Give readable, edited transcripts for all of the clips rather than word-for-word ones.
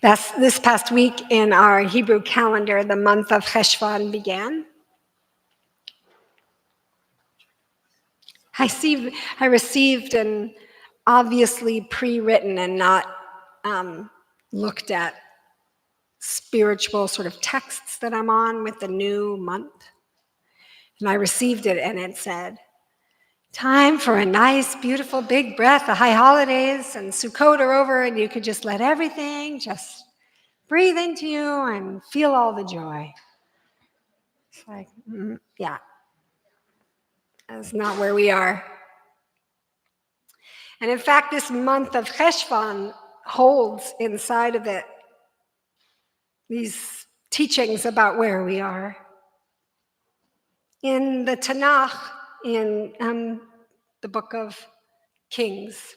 This past week in our Hebrew calendar, the month of Cheshvan began. I received an obviously pre-written and not looked at spiritual sort of texts that I'm on with the new month. And I received it and it said, time for a nice, beautiful, big breath. The high holidays and Sukkot are over and you could just let everything just breathe into you and feel all the joy. It's like, yeah, that's not where we are. And in fact, this month of Cheshvan holds inside of it these teachings about where we are. In the Tanakh, in the book of Kings,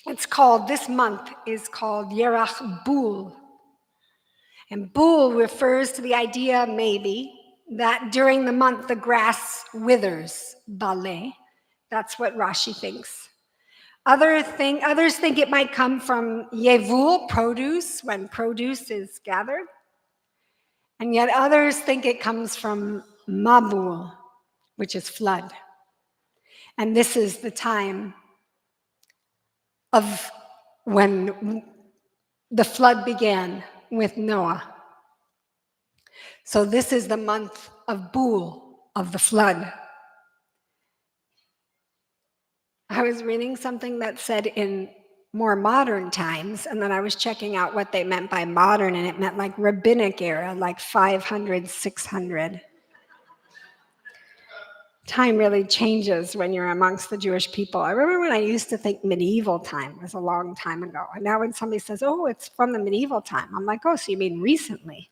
this month is called Yerach Bul. And Bul refers to the idea, maybe, that during the month the grass withers, baleh. That's what Rashi thinks. Others think it might come from Yevul, produce, when produce is gathered. And yet others think it comes from Mabul, which is flood. And this is the time of when the flood began with Noah. So this is the month of Bul, of the flood. I was reading something that said in more modern times, and then I was checking out what they meant by modern, and it meant like rabbinic era, like 500, 600. Time really changes when you're amongst the Jewish people. I remember when I used to think medieval time was a long time ago. And now when somebody says, oh, it's from the medieval time, I'm like, oh, so you mean recently?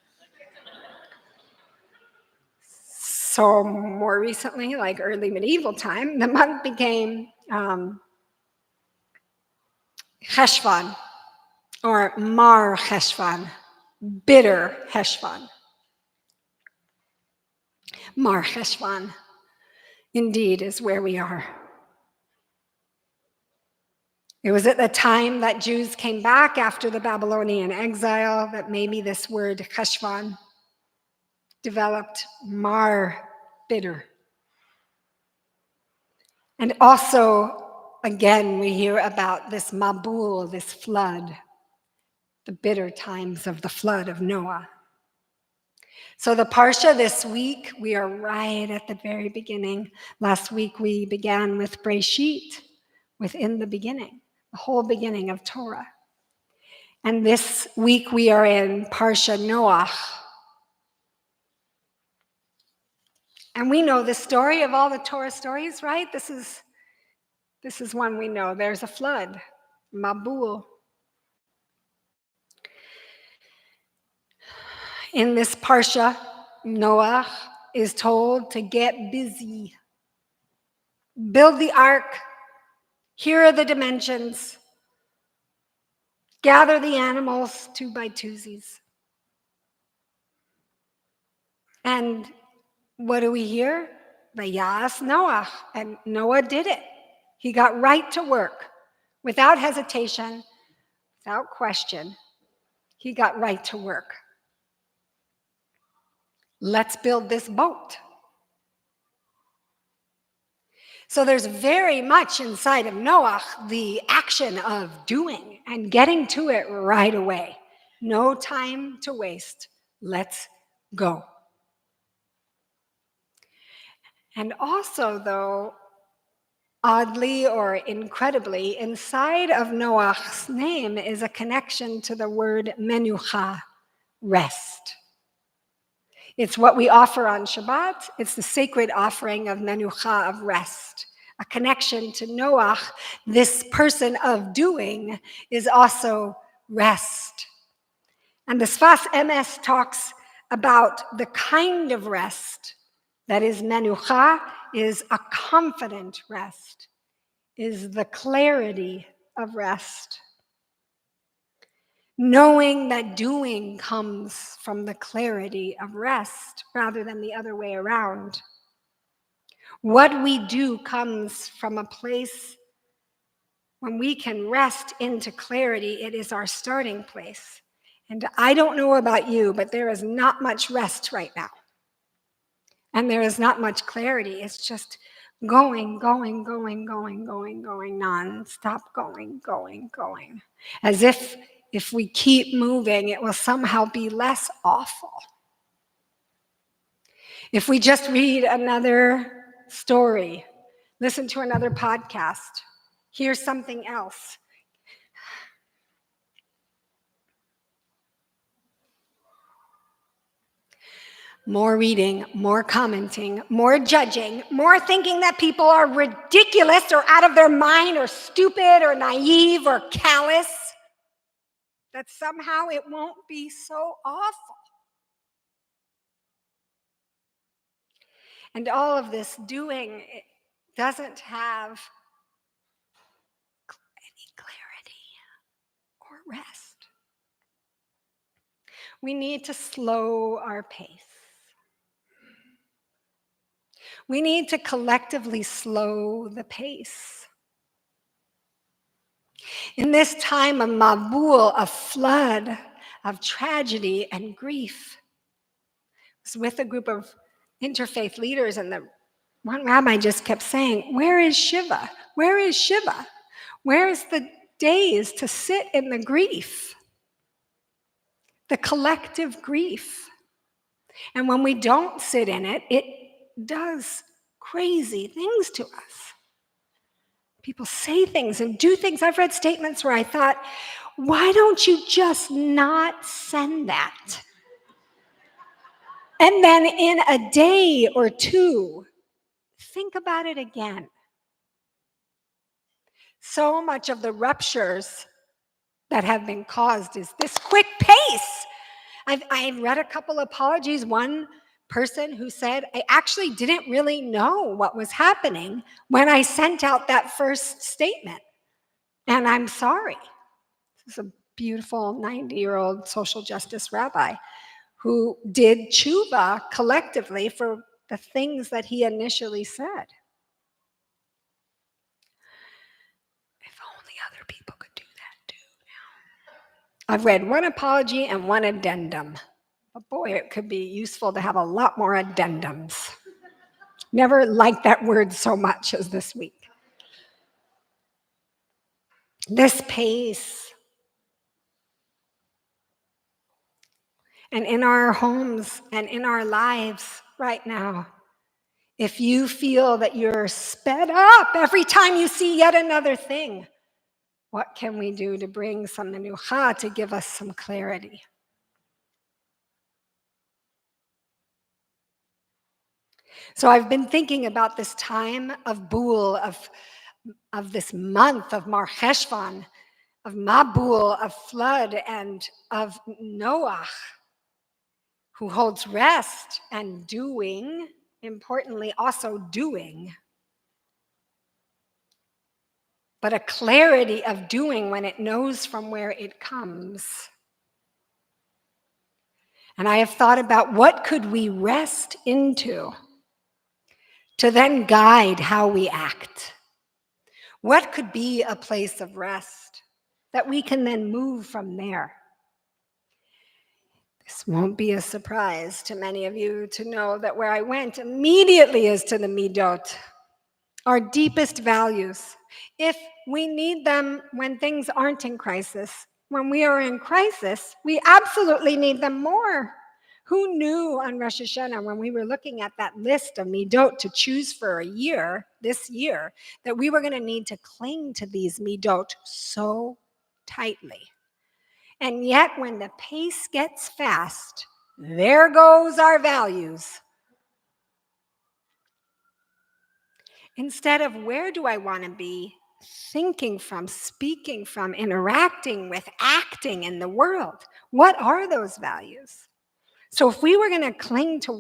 So more recently, like early medieval time, the month became Cheshvan, or Mar Cheshvan, bitter Cheshvan. Mar Cheshvan, indeed, is where we are. It was at the time that Jews came back after the Babylonian exile that maybe this word Cheshvan developed, Mar, bitter. And also, again, we hear about this Mabul, this flood, the bitter times of the flood of Noah. So the Parsha this week, we are right at the very beginning. Last week we began with Breshit, within the beginning, the whole beginning of Torah. And this week we are in Parsha Noach. And we know the story of all the Torah stories, right? This is one we know. There's a flood, Mabul. In this Parsha, Noah is told to get busy. Build the ark. Here are the dimensions. Gather the animals 2 by 2s. And what do we hear? Vayas Noah. And Noah did it. He got right to work without hesitation, without question. He got right to work. Let's build this boat. So there's very much inside of Noah the action of doing and getting to it right away. No time to waste. Let's go. And also, though, oddly or incredibly, inside of Noah's name is a connection to the word menucha, rest. It's what we offer on Shabbat. It's the sacred offering of menucha, of rest. A connection to Noah, this person of doing, is also rest. And the Sfas Emes talks about the kind of rest that is menucha, is a confident rest, is the clarity of rest. Knowing that doing comes from the clarity of rest rather than the other way around. What we do comes from a place When we can rest into clarity, it is our starting place. And I don't know about you, but there is not much rest right now. And there is not much clarity. It's just going, non-stop going. As if we keep moving, it will somehow be less awful. If we just read another story, listen to another podcast, hear something else. More reading, more commenting, more judging, more thinking that people are ridiculous or out of their mind or stupid or naive or callous, that somehow it won't be so awful. And all of this doing, it doesn't have any clarity or rest. We need to slow our pace. We need to collectively slow the pace. In this time of Mabul, of flood, of tragedy and grief, I was with a group of interfaith leaders, and the one rabbi just kept saying, "Where is Shiva? Where is Shiva? Where is the days to sit in the grief, the collective grief?" And when we don't sit in it, it does crazy things to us. People say things and do things. I've read statements where I thought, why don't you just not send that? And then in a day or two, think about it again. So much of the ruptures that have been caused is this quick pace. I've read a couple apologies. One person who said, I actually didn't really know what was happening when I sent out that first statement. And I'm sorry. This is a beautiful 90-year-old social justice rabbi who did tshuva collectively for the things that he initially said. If only other people could do that too now. I've read one apology and one addendum. But boy, it could be useful to have a lot more addendums. Never liked that word so much as this week. This pace. And in our homes and in our lives right now, if you feel that you're sped up every time you see yet another thing, what can we do to bring some menucha, to give us some clarity? So I've been thinking about this time of Bul, of this month of Mar Cheshvan, of Mabul, of flood, and of Noah, who holds rest and doing, importantly also doing, but a clarity of doing when it knows from where it comes. And I have thought about what could we rest into to then guide how we act. What could be a place of rest that we can then move from there? This won't be a surprise to many of you to know that where I went immediately is to the midot, our deepest values. If we need them when things aren't in crisis, when we are in crisis, we absolutely need them more. Who knew on Rosh Hashanah, when we were looking at that list of midot to choose for a year, this year, that we were going to need to cling to these midot so tightly? And yet, when the pace gets fast, there goes our values. Instead of where do I want to be, thinking from, speaking from, interacting with, acting in the world. What are those values? So if we were going to cling to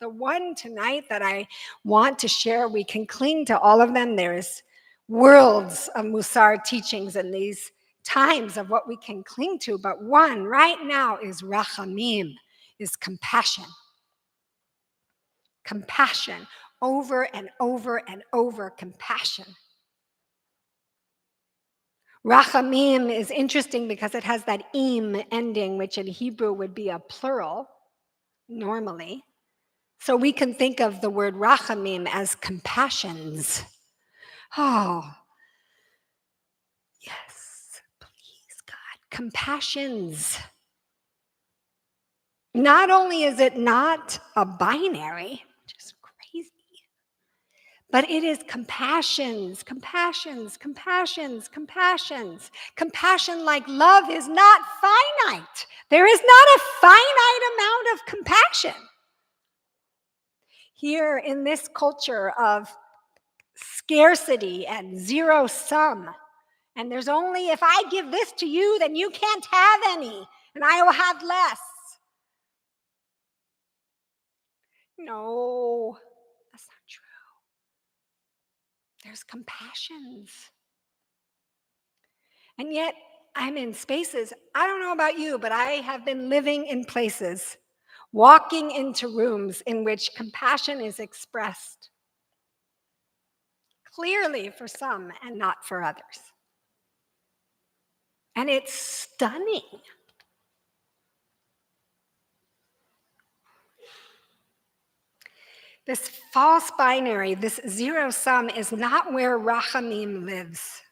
the one tonight that I want to share, we can cling to all of them. There's worlds of Musar teachings in these times of what we can cling to, but one right now is rachamim, is compassion. Compassion, over and over and over compassion. Rachamim is interesting because it has that im ending, which in Hebrew would be a plural normally. So we can think of the word rachamim as compassions. Oh, yes, please, God, compassions. Not only is it not a binary, which is crazy, but it is compassions, compassions, compassions, compassions. Compassion, like love, is not finite. There is not a finite amount of compassion. Here in this culture of scarcity and zero sum, and there's only, if I give this to you, then you can't have any, and I will have less. No, that's not true. There's compassions. And yet, I'm in spaces, I don't know about you, but I have been living in places, walking into rooms in which compassion is expressed clearly for some and not for others. And it's stunning. This false binary, this zero sum, is not where Rachamim lives.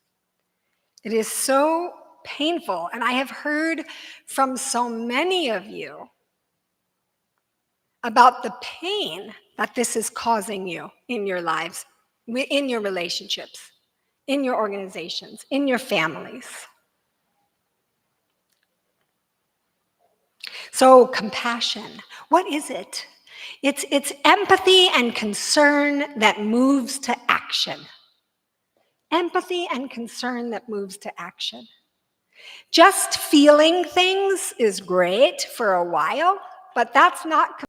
It is so painful. And I have heard from so many of you about the pain that this is causing you in your lives, in your relationships, in your organizations, in your families. So, compassion, what is it? It's empathy and concern that moves to action. Empathy and concern that moves to action. Just feeling things is great for a while, but that's not.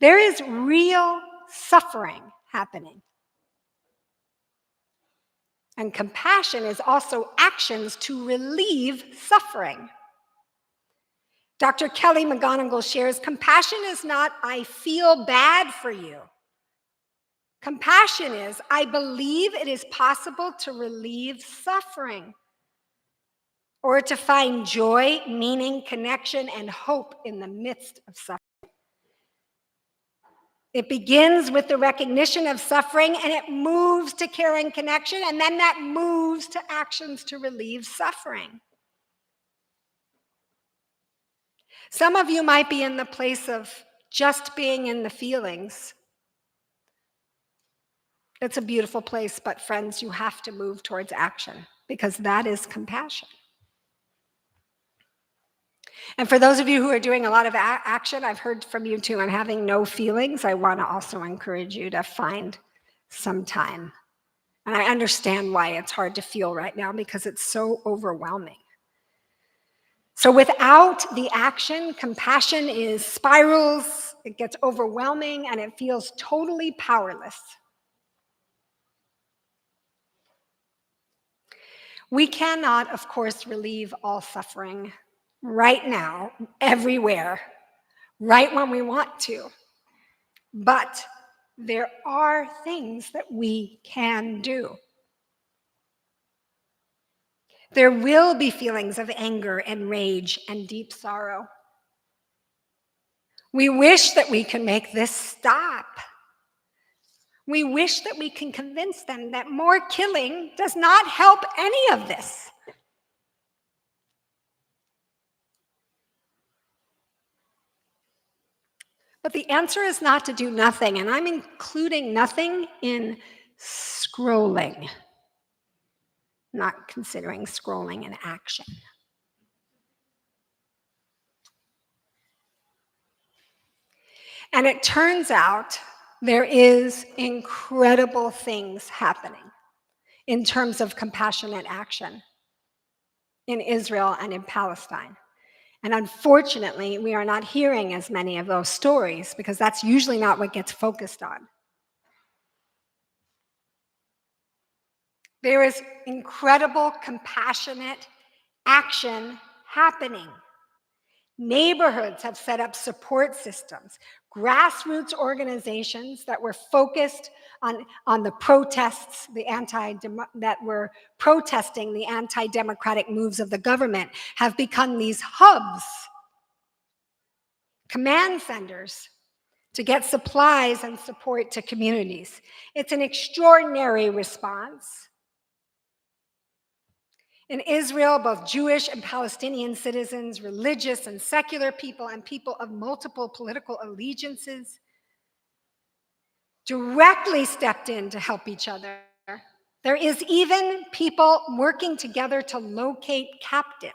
There is real suffering happening. And compassion is also actions to relieve suffering. Dr. Kelly McGonigal shares, compassion is not, I feel bad for you. Compassion is, I believe it is possible to relieve suffering, or to find joy, meaning, connection, and hope in the midst of suffering. It begins with the recognition of suffering, and it moves to care and connection, and then that moves to actions to relieve suffering. Some of you might be in the place of just being in the feelings. It's a beautiful place, but friends, you have to move towards action, because that is compassion. And for those of you who are doing a lot of action, I've heard from you too, and having no feelings, I want to also encourage you to find some time. And I understand why it's hard to feel right now, because it's so overwhelming. So without the action, compassion is spirals, it gets overwhelming, and it feels totally powerless. We cannot, of course, relieve all suffering right now, everywhere, right when we want to. But there are things that we can do. There will be feelings of anger and rage and deep sorrow. We wish that we can make this stop. We wish that we can convince them that more killing does not help any of this. But the answer is not to do nothing, and I'm including nothing in scrolling, not considering scrolling an action. And it turns out there is incredible things happening in terms of compassionate action in Israel and in Palestine. And unfortunately, we are not hearing as many of those stories, because that's usually not what gets focused on. There is incredible compassionate action happening. Neighborhoods have set up support systems. grassroots organizations that were focused on the protests, that were protesting the anti-democratic moves of the government, have become these hubs, command centers, to get supplies and support to communities. It's an extraordinary response. In Israel, both Jewish and Palestinian citizens, religious and secular people, and people of multiple political allegiances directly stepped in to help each other. There is even people working together to locate captives.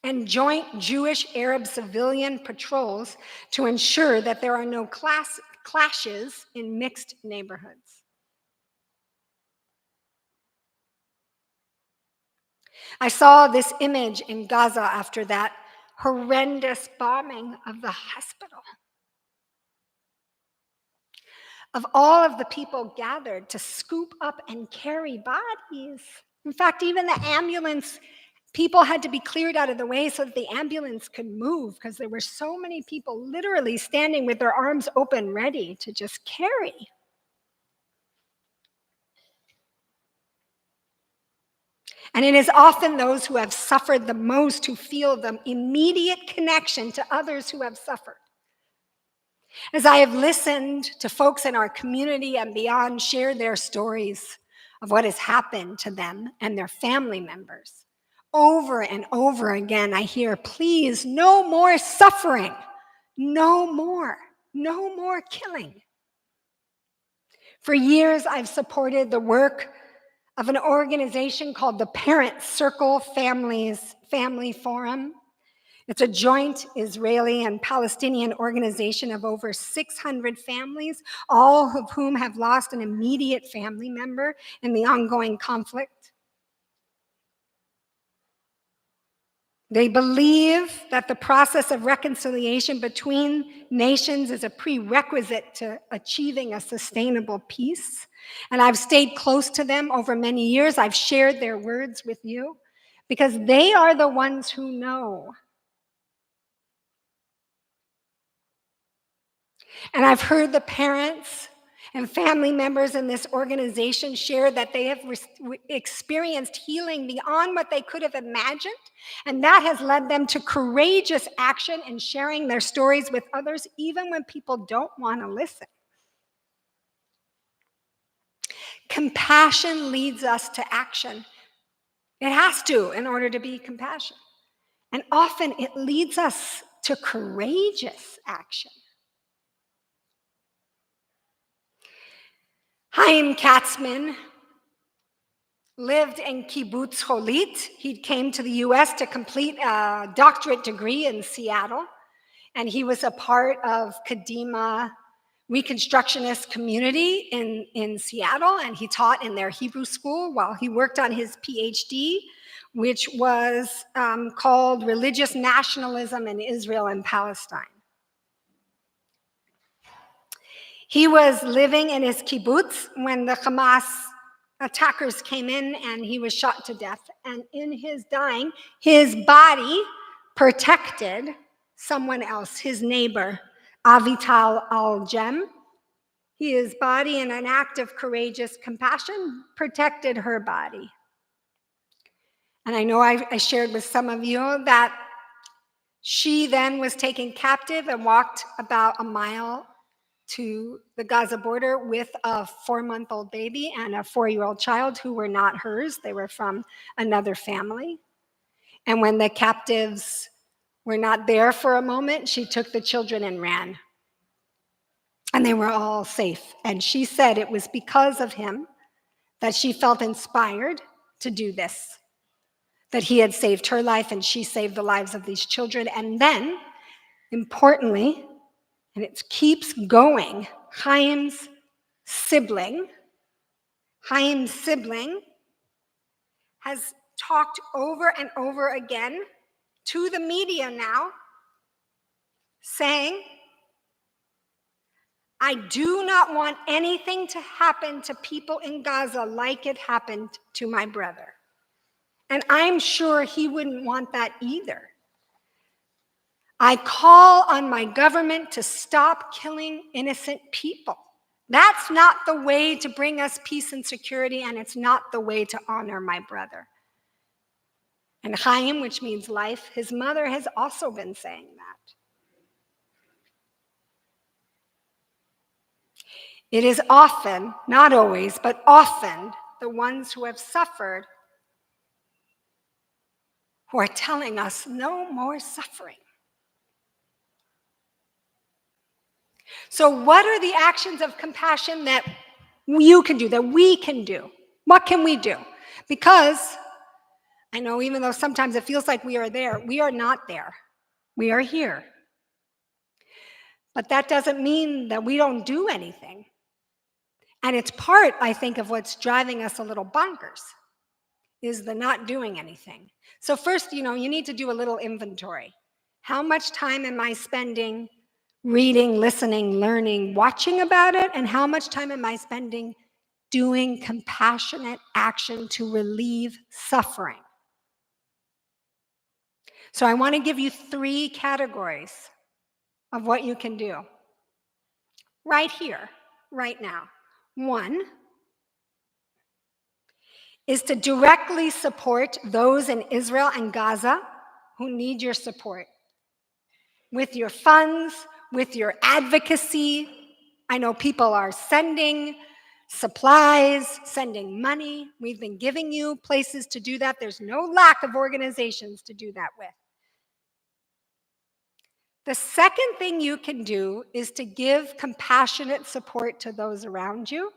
And joint Jewish-Arab civilian patrols to ensure that there are no clashes in mixed neighborhoods. I saw this image in Gaza after that horrendous bombing of the hospital, of all of the people gathered to scoop up and carry bodies. In fact, even the ambulance people had to be cleared out of the way so that the ambulance could move, because there were so many people literally standing with their arms open, ready to just carry. And it is often those who have suffered the most who feel the immediate connection to others who have suffered. As I have listened to folks in our community and beyond share their stories of what has happened to them and their family members, over and over again, I hear, please, no more suffering, no more killing. For years, I've supported the work of an organization called the Parent Circle Family Forum. It's a joint Israeli and Palestinian organization of over 600 families, all of whom have lost an immediate family member in the ongoing conflict. They believe that the process of reconciliation between nations is a prerequisite to achieving a sustainable peace. And I've stayed close to them over many years. I've shared their words with you because they are the ones who know. And I've heard the parents and family members in this organization share that they have experienced healing beyond what they could have imagined, and that has led them to courageous action in sharing their stories with others, even when people don't want to listen. Compassion leads us to action. It has to, in order to be compassion. And often it leads us to courageous action. Chaim Katzman lived in Kibbutz Holit. He came to the US to complete a doctorate degree in Seattle, and he was a part of Kadima Reconstructionist community in Seattle, and he taught in their Hebrew school while he worked on his PhD, which was called Religious Nationalism in Israel and Palestine. He was living in his kibbutz when the Hamas attackers came in and he was shot to death. And in his dying, his body protected someone else, his neighbor, Avital Al-Jem. His body, in an act of courageous compassion, protected her body. And I know I shared with some of you that she then was taken captive and walked about a mile to the Gaza border with a 4-month-old baby and a 4-year-old child who were not hers. They were from another family. And when the captives were not there for a moment, she took the children and ran. And they were all safe. And she said it was because of him that she felt inspired to do this, that he had saved her life and she saved the lives of these children. And then, importantly, and it keeps going, Chaim's sibling has talked over and over again to the media now, saying, I do not want anything to happen to people in Gaza like it happened to my brother. And I'm sure he wouldn't want that either. I call on my government to stop killing innocent people. That's not the way to bring us peace and security, and it's not the way to honor my brother. And Chaim, which means life, his mother has also been saying that. It is often, not always, but often, the ones who have suffered who are telling us no more suffering. So, what are the actions of compassion that you can do, that we can do? What can we do? Because I know even though sometimes it feels like we are there, we are not there. We are here. But that doesn't mean that we don't do anything. And it's part, I think, of what's driving us a little bonkers, is the not doing anything. So first, you need to do a little inventory. How much time am I spending reading, listening, learning, watching about it? And how much time am I spending doing compassionate action to relieve suffering? So I want to give you 3 categories of what you can do right here, right now. 1 is to directly support those in Israel and Gaza who need your support with your funds, with your advocacy. I know people are sending supplies, sending money. We've been giving you places to do that. There's no lack of organizations to do that with. The second thing you can do is to give compassionate support to those around you.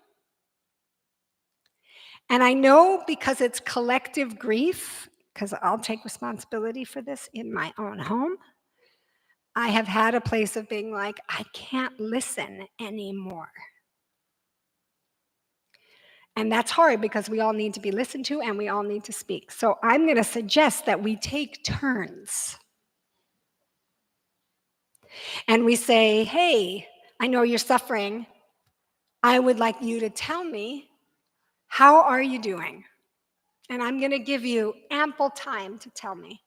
And I know because it's collective grief, because I'll take responsibility for this in my own home, I have had a place of being like, I can't listen anymore. And that's hard because we all need to be listened to and we all need to speak. So I'm going to suggest that we take turns. And we say, hey, I know you're suffering. I would like you to tell me, how are you doing? And I'm going to give you ample time to tell me.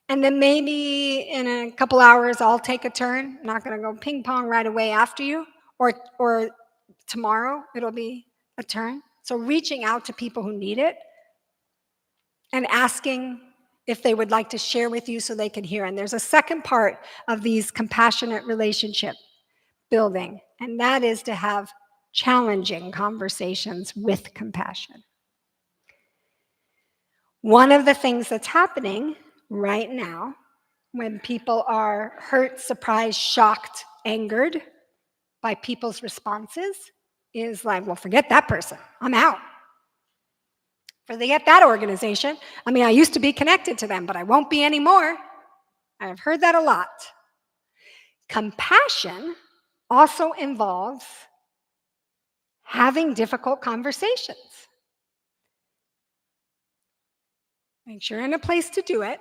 And then maybe in a couple hours, I'll take a turn. I'm not going to go ping pong right away after you. Or tomorrow, it'll be a turn. So reaching out to people who need it and asking if they would like to share with you so they can hear. And there's a second part of these compassionate relationship building, and that is to have challenging conversations with compassion. One of the things that's happening right now when people are hurt, surprised, shocked, angered by people's responses is like, well, forget that person. I'm out. Forget that organization. I mean, I used to be connected to them, but I won't be anymore. I've heard that a lot. Compassion also involves having difficult conversations. Make sure you're in a place to do it.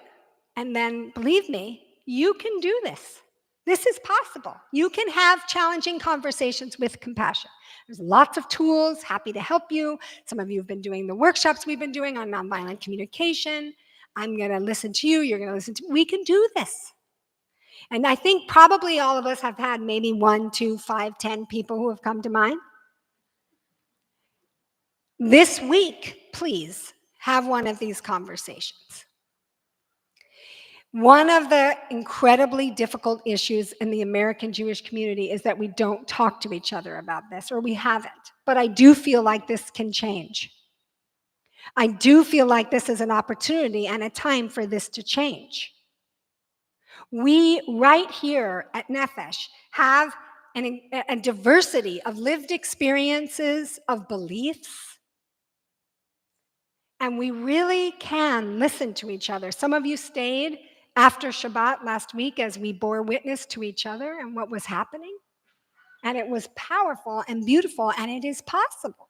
And then, believe me, you can do this. This is possible. You can have challenging conversations with compassion. There's lots of tools, happy to help you. Some of you have been doing the workshops we've been doing on nonviolent communication. I'm going to listen to you. You're going to listen to me. We can do this. And I think probably all of us have had maybe 1, 2, 5, 10 people who have come to mind. This week, please have one of these conversations. One of the incredibly difficult issues in the American Jewish community is that we don't talk to each other about this, or we haven't. But I do feel like this can change. I do feel like this is an opportunity and a time for this to change. We, right here at Nefesh, have a diversity of lived experiences, of beliefs, and we really can listen to each other. Some of you stayed after Shabbat last week as we bore witness to each other and what was happening. And it was powerful and beautiful, and it is possible.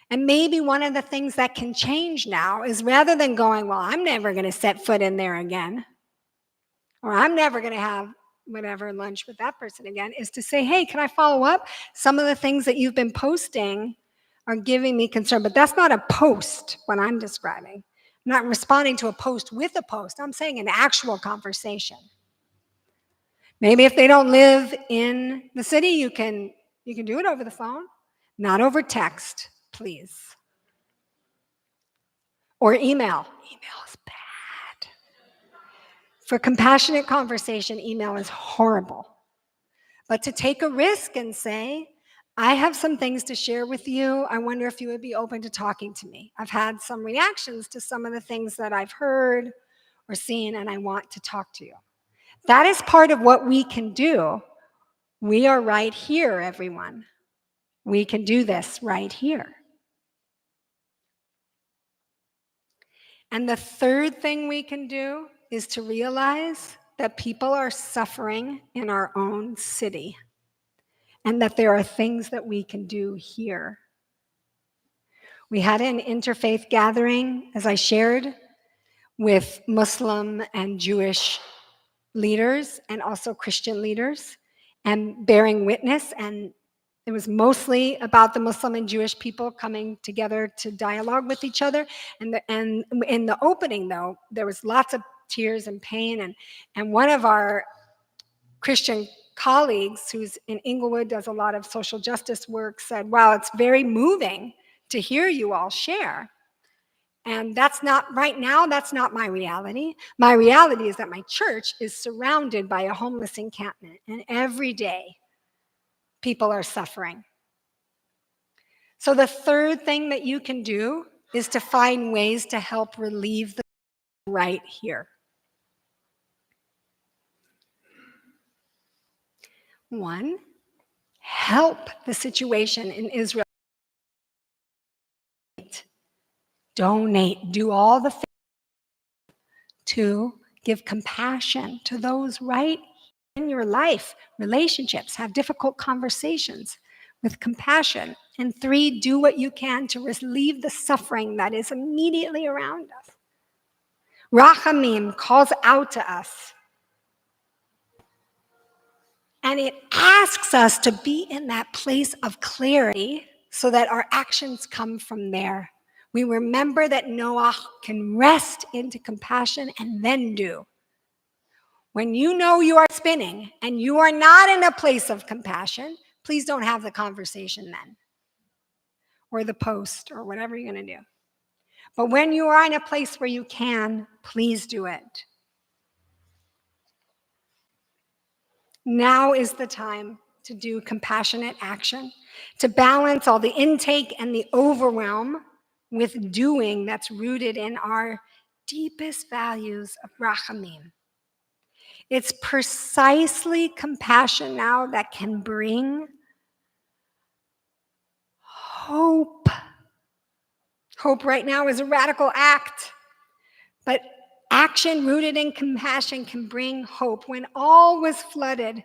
And maybe one of the things that can change now is rather than going, well, I'm never going to set foot in there again, or I'm never going to have whatever lunch with that person again, is to say, hey, can I follow up? Some of the things that you've been posting are giving me concern, but that's not a post, what I'm describing. I'm not responding to a post with a post. I'm saying an actual conversation. Maybe if they don't live in the city, you can do it over the phone, not over text, please. Or email. Email is bad. For compassionate conversation, email is horrible. But to take a risk and say, I have some things to share with you. I wonder if you would be open to talking to me. I've had some reactions to some of the things that I've heard or seen, and I want to talk to you. That is part of what we can do. We are right here, everyone. We can do this right here. And the third thing we can do is to realize that people are suffering in our own city and that there are things that we can do here. We had an interfaith gathering, as I shared, with Muslim and Jewish leaders and also Christian leaders, and bearing witness. And it was mostly about the Muslim and Jewish people coming together to dialogue with each other. And in the opening, though, there was lots of tears and pain. And one of our Christian colleagues, who's in Inglewood, does a lot of social justice work, said, wow, it's very moving to hear you all share. And that's not, right now, that's not my reality. My reality is that my church is surrounded by a homeless encampment, and every day people are suffering. So the third thing that you can do is to find ways to help relieve the right here. One, help the situation in Israel. Donate, do all the things. To give compassion to those right in your life, relationships, have difficult conversations with compassion. And 3, do what you can to relieve the suffering that is immediately around us. Rachamim calls out to us. And it asks us to be in that place of clarity so that our actions come from there. We remember that Noah can rest into compassion and then do. When you know you are spinning and you are not in a place of compassion, please don't have the conversation then, or the post, or whatever you're going to do. But when you are in a place where you can, please do it. Now is the time to do compassionate action, to balance all the intake and the overwhelm with doing that's rooted in our deepest values of rachamim. It's precisely compassion now that can bring hope. Hope right now is a radical act, but action rooted in compassion can bring hope. When all was flooded,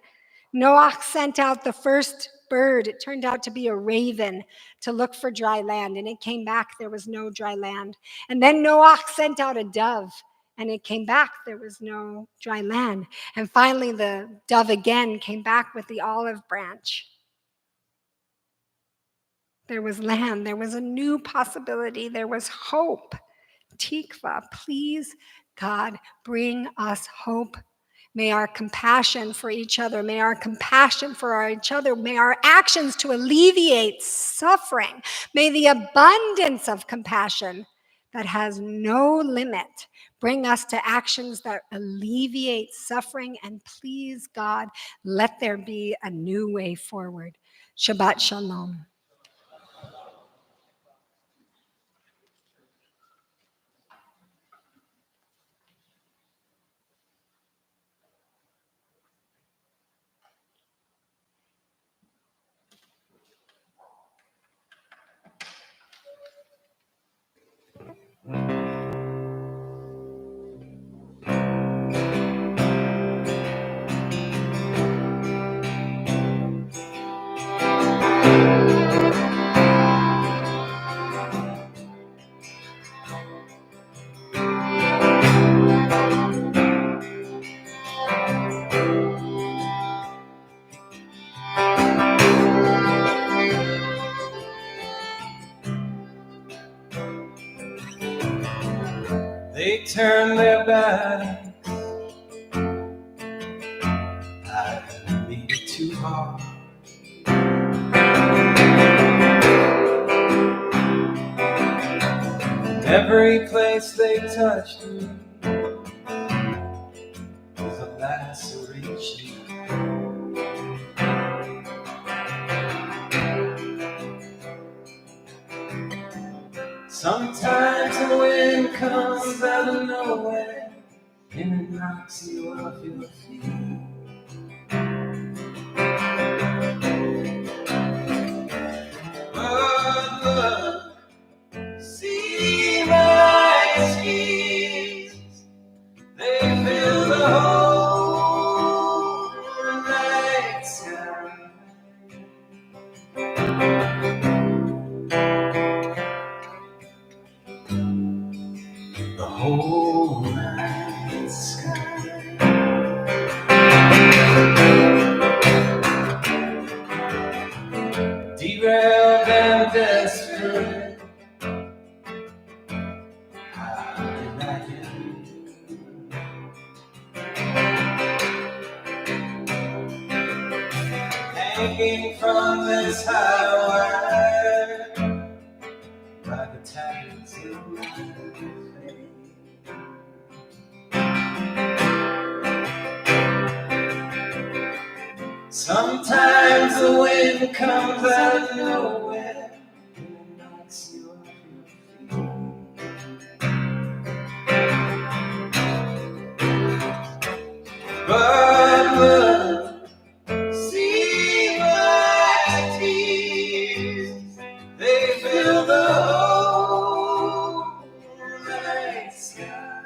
Noah sent out the first bird. It turned out to be a raven to look for dry land, and it came back, there was no dry land. And then Noah sent out a dove, and it came back, there was no dry land. And finally, the dove again came back with the olive branch. There was land, there was a new possibility, there was hope. Tikva, please, God, bring us hope. May our compassion for each other, may our compassion for each other, may our actions to alleviate suffering, may the abundance of compassion that has no limit bring us to actions that alleviate suffering. And please, God, let there be a new way forward. Shabbat Shalom. they turn their back. I made it too hard. Every place they touched me was a laceration. Sometimes the wind comes out of nowhere and it knocks you off your feet. But look, see my tears, they fill the whole night sky. The whole night sky. Derailed and desperate, how did I get hanging from this high wire like a tattoo of my face? Sometimes the wind comes out of nowhere and it knocks you off your feet. But look, see my tears, they fill the whole night sky.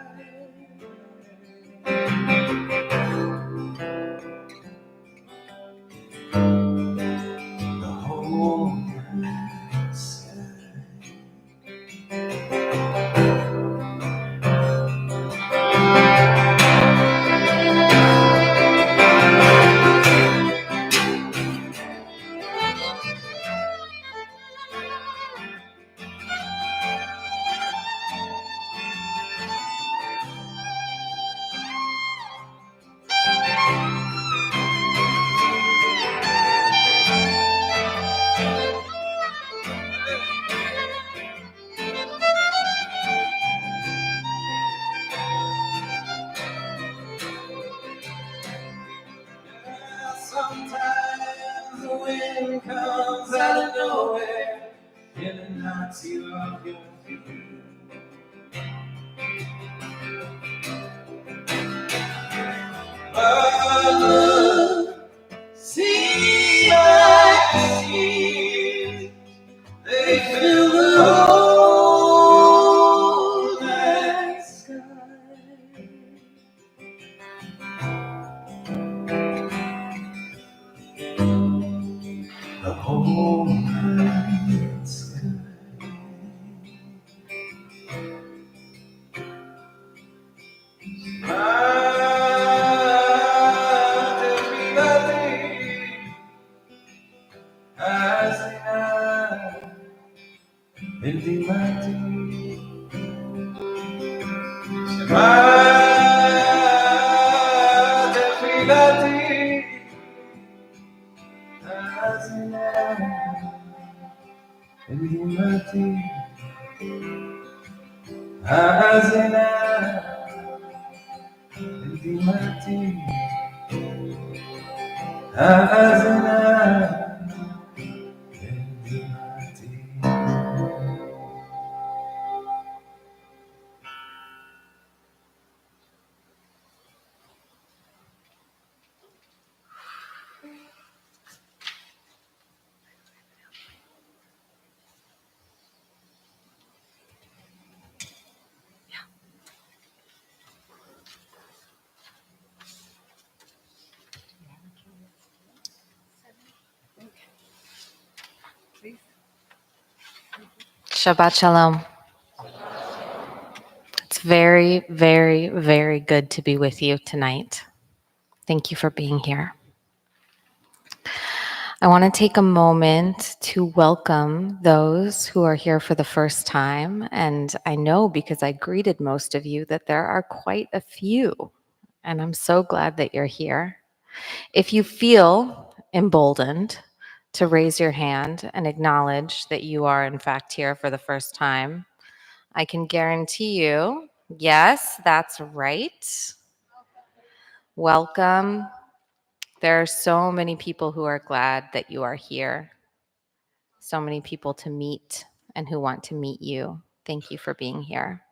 The whole night sky. Sometimes the wind comes out of nowhere and it knocks you off your feet. But look, see my tears, they fill the whole night sky. The whole night sky. Shabbat Shalom. It's very, very, very good to be with you tonight. Thank you for being here. I want to take a moment to welcome those who are here for the first time. And I know because I greeted most of you that there are quite a few. And I'm so glad that you're here. If you feel emboldened to raise your hand and acknowledge that you are, in fact, here for the first time, I can guarantee you, yes, that's right. Welcome. There are so many people who are glad that you are here. So many people to meet and who want to meet you. Thank you for being here.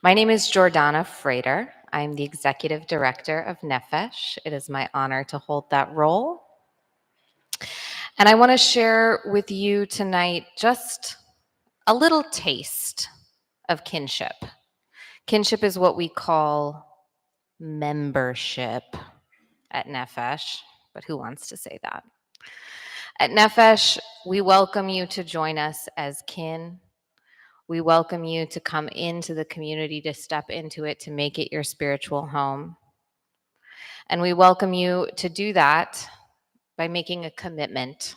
My name is Jordana Frater. I'm the Executive Director of Nefesh. It is my honor to hold that role. And I want to share with you tonight just a little taste of kinship. Kinship is what we call membership at Nefesh, but who wants to say that? At Nefesh, we welcome you to join us as kin. We welcome you to come into the community, to step into it, to make it your spiritual home. And we welcome you to do that by making a commitment.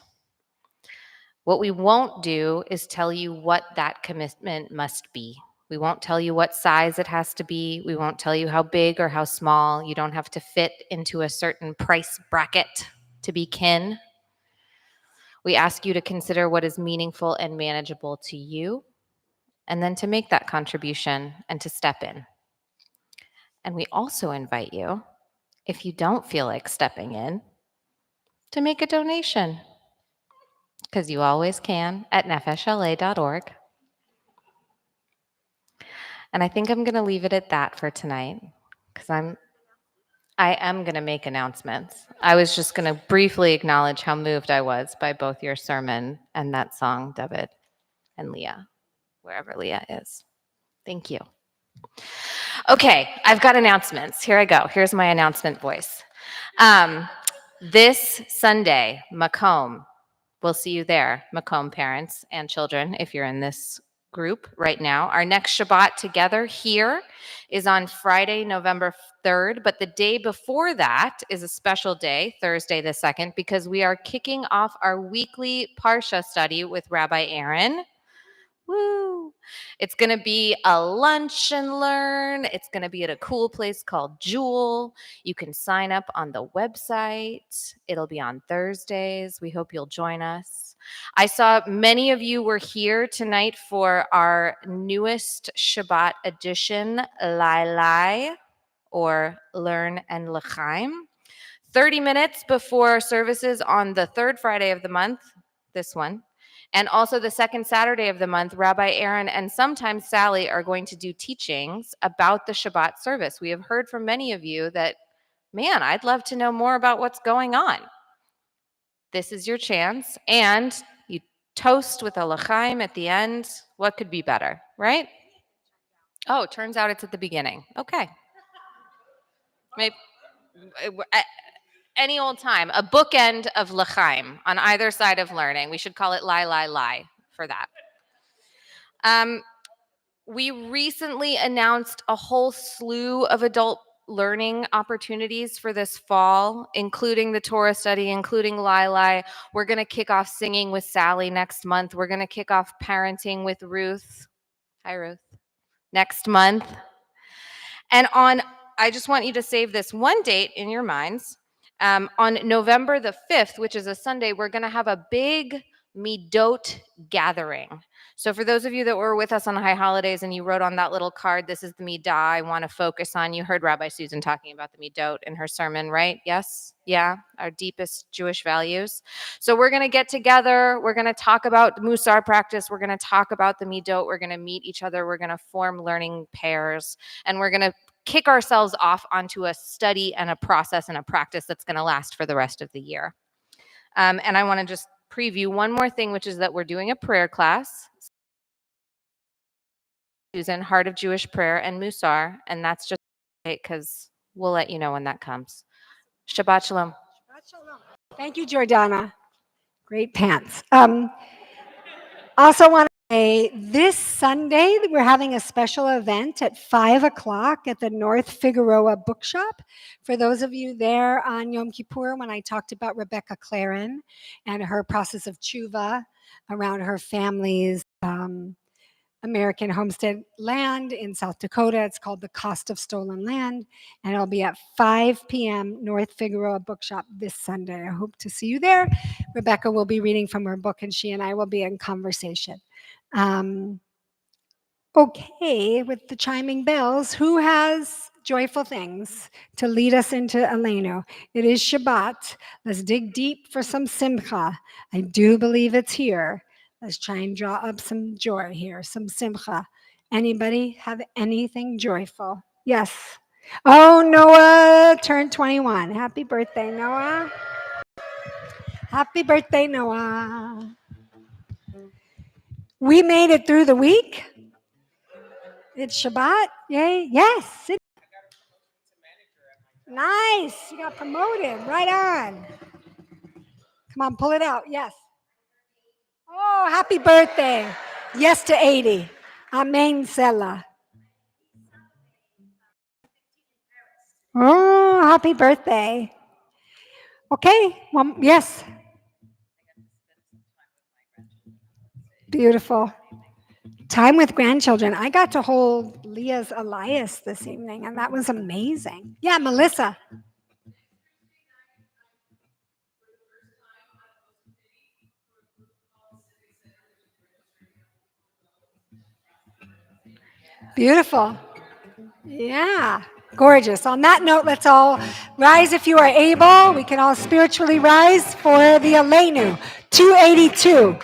What we won't do is tell you what that commitment must be. We won't tell you what size it has to be. We won't tell you how big or how small. You don't have to fit into a certain price bracket to be kin. We ask you to consider what is meaningful and manageable to you, and then to make that contribution and to step in. And we also invite you, if you don't feel like stepping in, to make a donation, because you always can at nefeshla.org. And I think I'm going to leave it at that for tonight, because I am going to make announcements. I was just going to briefly acknowledge how moved I was by both your sermon and that song, David and Leah, wherever Leah is. Thank you. Okay, I've got announcements. Here I go. Here's my announcement voice. This Sunday, Macomb, we'll see you there, Macomb parents and children, if you're in this group right now. Our next Shabbat together here is on Friday, November 3rd, but the day before that is a special day, Thursday the 2nd, because we are kicking off our weekly Parsha study with Rabbi Aaron. Woo! It's going to be a lunch and learn. It's going to be at a cool place called Jewel. You can sign up on the website. It'll be on Thursdays. We hope you'll join us. I saw many of you were here tonight for our newest Shabbat edition, Lai Lai, or Learn and L'chaim. 30 minutes before services on the third Friday of the month, this one, and also the second Saturday of the month, Rabbi Aaron and sometimes Sally are going to do teachings about the Shabbat service. We have heard from many of you that, man, I'd love to know more about what's going on. This is your chance, and you toast with a l'chaim at the end. What could be better, right? Oh, it turns out it's at the beginning. Okay. Maybe any old time, a bookend of l'chaim on either side of learning. We should call it lie, lie, lie for that. We recently announced a whole slew of adult learning opportunities for this fall, including the Torah study, including Lili. We're going to kick off singing with Sally next month. We're going to kick off parenting with Ruth. Hi, Ruth. Next month. And I just want you to save this one date in your minds. On November the 5th, which is a Sunday, we're going to have a big Midot gathering. So for those of you that were with us on High Holidays and you wrote on that little card, this is the Midah I want to focus on. You heard Rabbi Susan talking about the Midot in her sermon, right? Yes? Yeah? Our deepest Jewish values. So we're going to get together. We're going to talk about Musar practice. We're going to talk about the Midot. We're going to meet each other. We're going to form learning pairs. And we're going to kick ourselves off onto a study and a process and a practice that's going to last for the rest of the year. And I want to just preview one more thing, which is that we're doing a prayer class. Susan, Heart of Jewish Prayer and Musar, and that's just because we'll let you know when that comes. Shabbat Shalom. Shabbat Shalom. Thank you, Jordana. Great pants. Also want to say this Sunday, we're having a special event at 5 o'clock at the North Figueroa Bookshop. For those of you there on Yom Kippur, when I talked about Rebecca Claren and her process of tshuva around her family's American homestead land in South Dakota. It's called The Cost of Stolen Land, and it'll be at 5 p.m. North Figueroa Bookshop this Sunday. I hope to see you there. Rebecca will be reading from her book, and she and I will be in conversation. Okay, with the chiming bells, who has joyful things to lead us into Aleinu? It is Shabbat. Let's dig deep for some simcha. I do believe it's here. Let's try and draw up some joy here, some simcha. Anybody have anything joyful? Yes. Oh, Noah turned 21. Happy birthday, Noah. Happy birthday, Noah. We made it through the week. It's Shabbat. Yay. Yes. Nice. You got promoted. Right on. Come on, pull it out. Yes. Oh, happy birthday. Yes to 80. Amen, Sela. Oh, happy birthday. Okay. Well, yes. Beautiful. Time with grandchildren. I got to hold Leah's Elias this evening, and that was amazing. Yeah, Melissa. Beautiful. Yeah, gorgeous. On that note, let's all rise if you are able. We can all spiritually rise for the Aleinu. 282.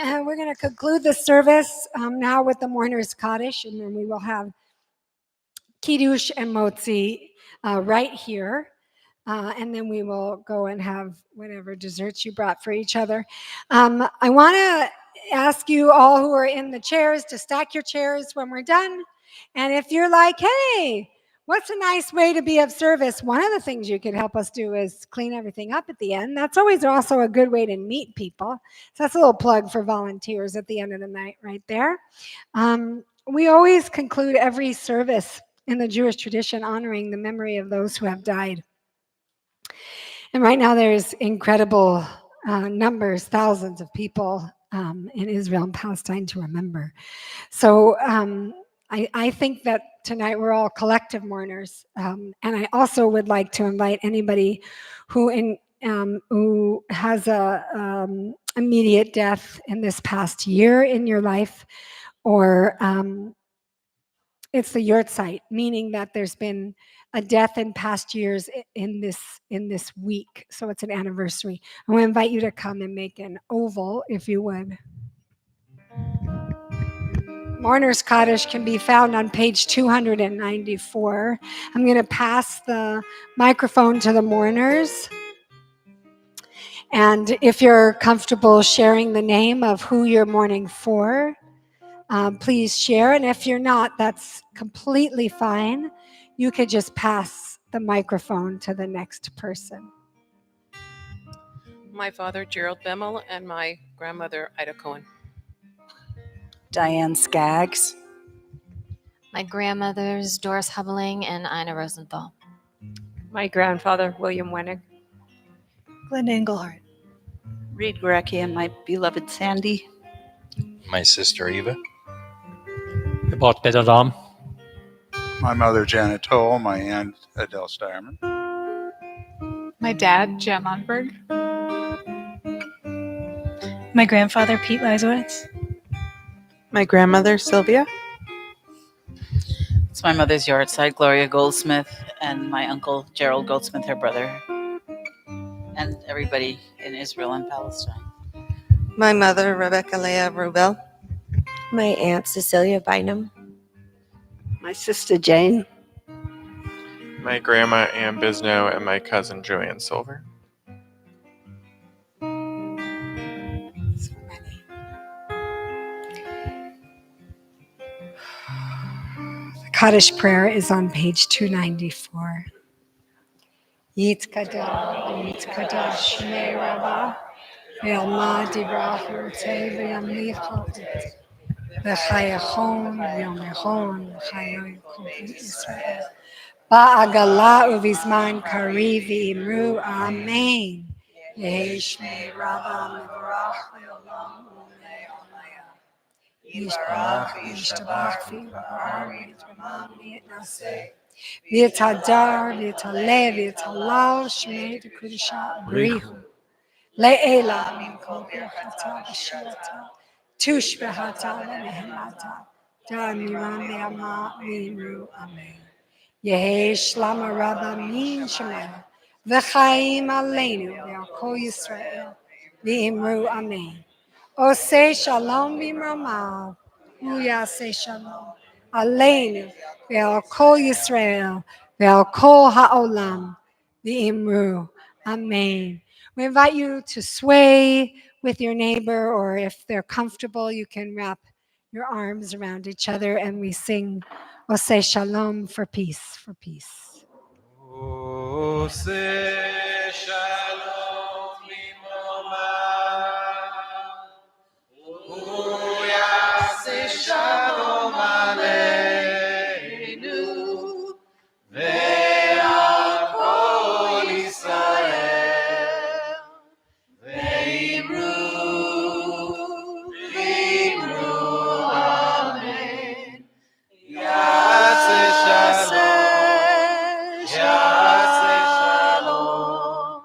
we're going to conclude the service now with the Mourner's Kaddish, and then we will have Kiddush and Motzi right here. And then we will go and have whatever desserts you brought for each other. I want to ask you all who are in the chairs to stack your chairs when we're done. And if you're like, hey, what's a nice way to be of service? One of the things you could help us do is clean everything up at the end. That's always also a good way to meet people. So that's a little plug for volunteers at the end of the night right there. We always conclude every service in the Jewish tradition honoring the memory of those who have died. And right now there's incredible numbers, thousands of people in Israel and Palestine to remember. So I think that tonight we're all collective mourners. And I also would like to invite anybody who has a immediate death in this past year in your life, or it's the yurtzeit, meaning that there's been a death in past years in this week. So it's an anniversary. I want to invite you to come and make an oval, if you would. Mourner's Kaddish can be found on page 294. I'm going to pass the microphone to the mourners. And if you're comfortable sharing the name of who you're mourning for, please share. And if you're not, that's completely fine. You could just pass the microphone to the next person. My father, Gerald Bemmel, and my grandmother, Ida Cohen. Diane Skaggs. My grandmothers, Doris Hubbling and Ina Rosenthal. My grandfather, William Wenning. Glenn Engelhardt. Reed Gurecki and my beloved Sandy. My sister Eva. About Bedadam. My mother, Janet Toll. My aunt, Adele Steierman. My dad, Jan Lundberg. My grandfather, Pete Leisowitz. My grandmother, Sylvia. It's my mother's yard side, Gloria Goldsmith, and my uncle, Gerald Goldsmith, her brother, and everybody in Israel and Palestine. My mother, Rebecca Leah Rubel. My aunt, Cecilia Bynum. My sister, Jane. My grandma, Ann Bisno, and my cousin, Joanne Silver. The Kaddish prayer is on page 294. Yitkadal, Yitkadash, Shmei Rabbah, Ve'alma Divrach Yurtei Ve'yamlichot, V'chayachon, V'yomechon, V'chayoychon Israel. Ba'agala uvizman kari v'imru amen. Yehi Shmei Rabbah Mevorach Ve'olam U'mei Olayah. Yishbarach v'yishtabach v'yibar v'yitramam v'yitnaseh. V'yitadar v'yitaleh v'yitalal Shmei D'Kudusha Brihu. Le'ela min kol birchata v'shirata. Tush b'hata v'nehemata. Da'amiram ve'ama v'imru amen. Yehi Shlama Rabba min Shemel, V'chaim Aleinu Ve'al Kol Yisrael, V'imru Amen. Oseh Shalom V'imramav, Uyaseh Shalom, Aleinu Ve'al Kol Yisrael, Ve'al Kol Ha'olam, V'imru Amen. We invite you to sway with your neighbor, or if they're comfortable, you can wrap your arms around each other, and we sing Oseh Shalom for peace, for peace. Oseh Shalom Limroma, Uyaseh Shalom Aleinu, Ve'al Kol Yisrael, Ve'imru Amen. Yaseh Shalom, Yaseh Shalom,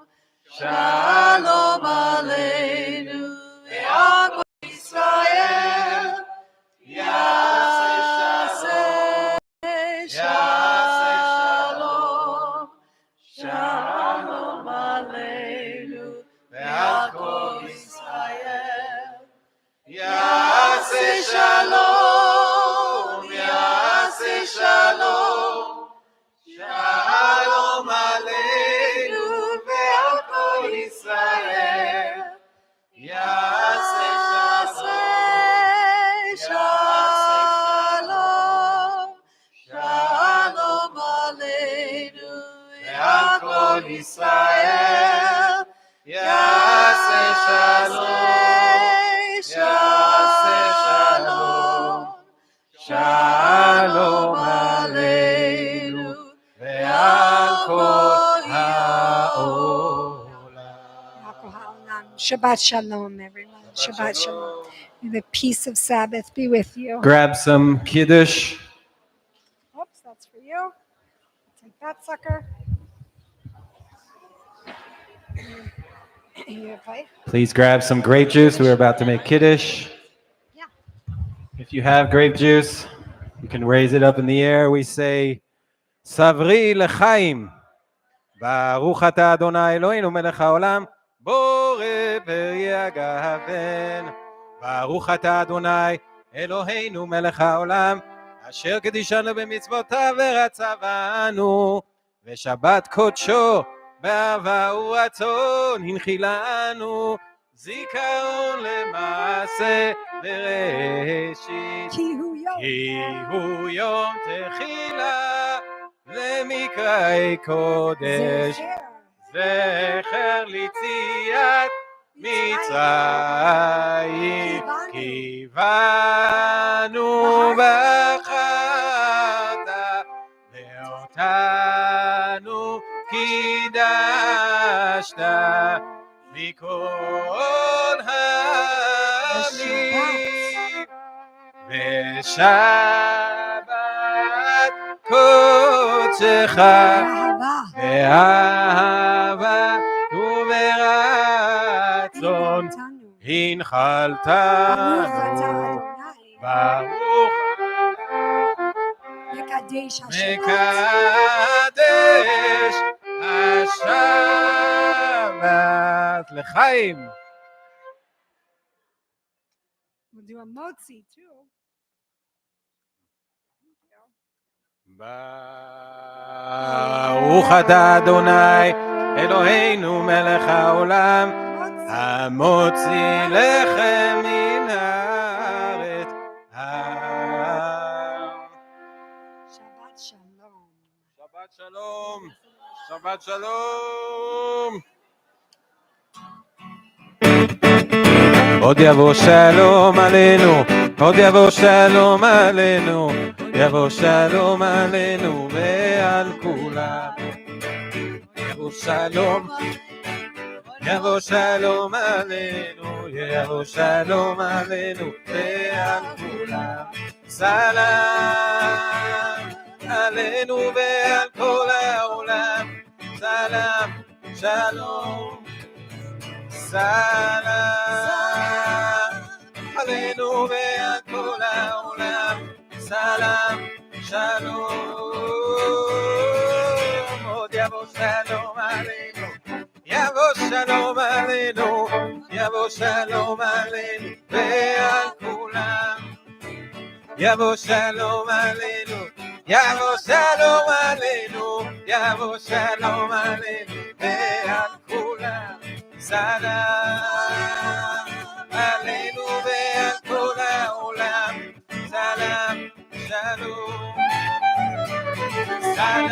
יעשה שלום, יעשה שלום, שלום עלינו ועל כל ישראל. יעשה שלום, שלום עלינו ועל כל ישראל. יעשה שלום, יעשה שלום, שלום עלינו ועל כל העולם. Shabbat shalom, everyone. Shabbat shalom. May the peace of Sabbath be with you. Grab some Kiddush. Oops, that's for you. Take that sucker. You okay? Please grab some grape juice. We're about to make Kiddush. Yeah. If you have grape juice, you can raise it up in the air. We say, Savri lechaim. Baruch ata Adonai Eloheinu melech haolam. Bore peri agaven. Baruch ata Adonai Eloheinu melech haolam. Asher kedishanu b'mitzvotav v'ratzavanu. V'shabbat kodsho באהבה ורצון הנחיל לנו זיכרון למעשה בראשית כי הוא יום תחילה למקראי קודש זכר ליציאת מצרים קיוונו בחרת ואותנו קידשת מכל העמים ושבת קודשך באהבה וברצון הנחלתנו ברוך מקדש השבת לחיים. We'll do a motzi too. ברוך אתה אדוני אלוהינו מלך העולם המוציא לחם מן הארץ. Shabbat shalom. Shabbat shalom. Shabbat shalom. עוד יבוא שלום עלינו, עוד יבוא שלום עלינו, יבוא שלום עלינו ועל כולם. יבוא שלום, יבוא שלום עלינו, יבוא שלום עלינו ועל כולם. סלם עלינו ועל כל העולם, סלם, שלום, סלם עלינו ועל כל העולם, סלם, שלום. עוד יבוא שלום עלינו, יבוא שלום עלינו, יבוא שלום עלינו ועל כולם. יבוא שלום עלינו, יבוא שלום עלינו, יבוא שלום עלינו ועל כולם. סלם עלינו ועל כל העולם, סלם, שלום. סלם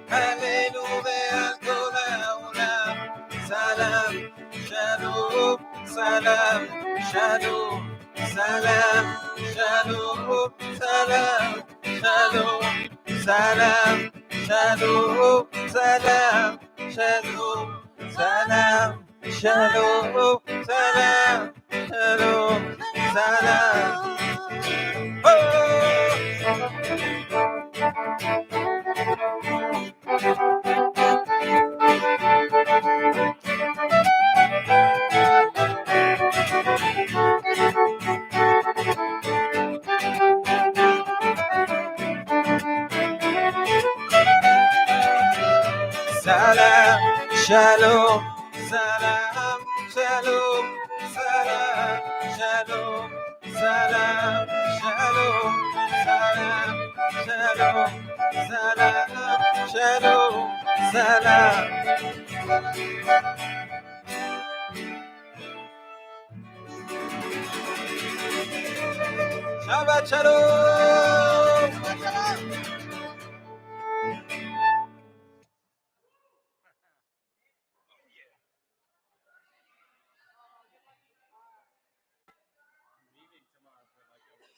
עלינו ועל כל העולם, סלם, שלום, סלם, שלום. סלם, שלום, סלם, שלום, סלם, שלום, סלם, שלום, סלם, שלום, סלם, שלום, סלם. Salam, shalom, salam, shalom, salam. Shalom, salam, shalom, salam, shalom, salam, shalom, salam. Shabbat shalom.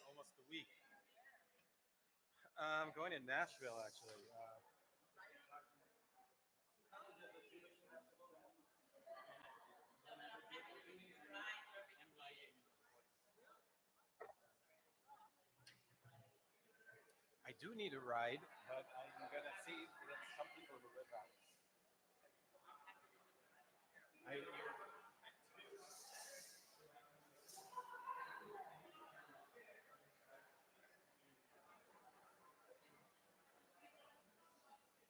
Almost a week. I'm going to Nashville, actually. I do need a ride, but I'm going to see that some people will live out. You're